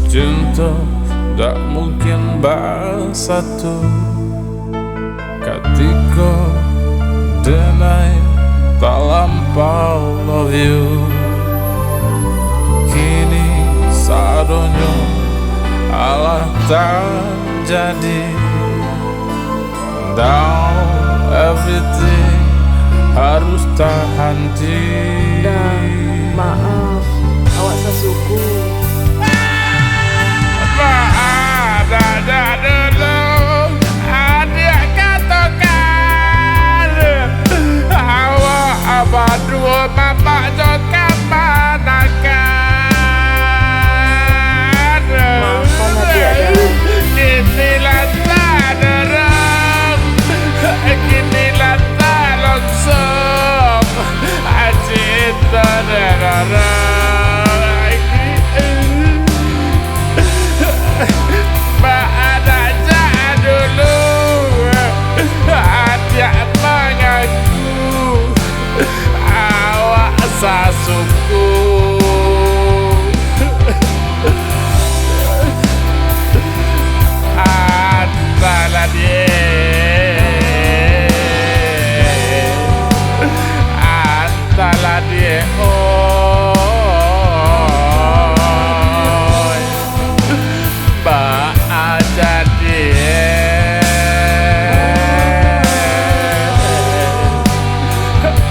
Cinta gak mungkin bersatu ketika deny tak lampau love you. Kini seadanya Allah terjadi. Down everything harus terhenti. Dan maaf, awak sasuku. Adik katakan awak abad dua bapak jokan manakan. Maafkan adik. Kinilah tak derang, kinilah tak langsung cinta derang. Sasuku antara dia oh baca dia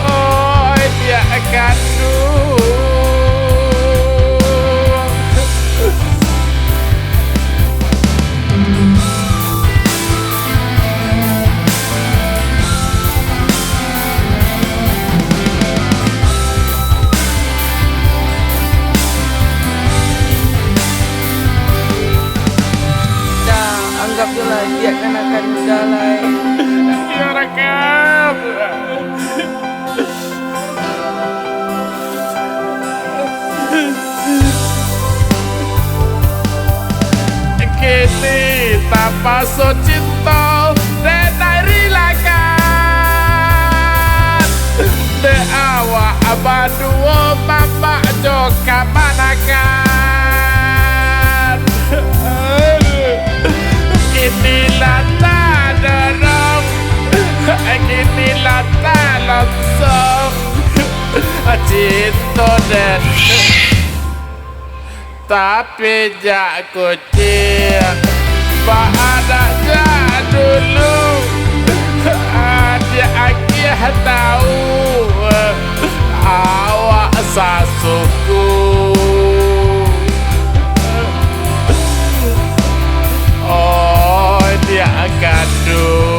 oh dia akan anggaplah dia kan akan dalai. Ya rekam. Kini tanpa so cinta denai rilakan. De awak abad dua bapak joka manakan. Inilah tak derang, inilah tak langsung cinta dan tapi jak kucing pada jak dulu dia akhir tahu awak sasuku. Dia kandung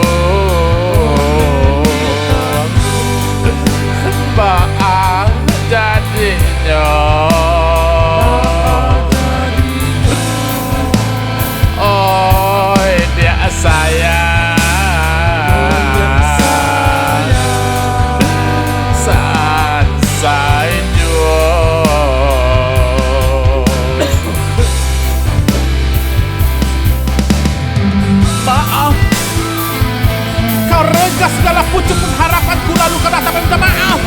maaf jadinya oh dia sayang saat saya maaf, kau renggas segala pucuk pengharapanku lalu kau datang meminta maaf.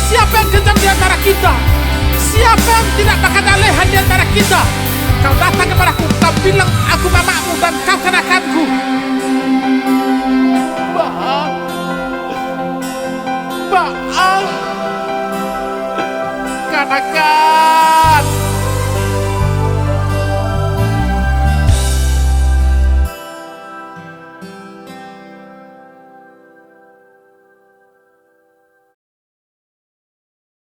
Siapa yang kejam di antara kita? Siapa yang tidak bakal alehan di antara kita? Kau datang kepadaku, kau bilang aku mamamu dan kau kenakanku. Maaf, maaf, kenakan.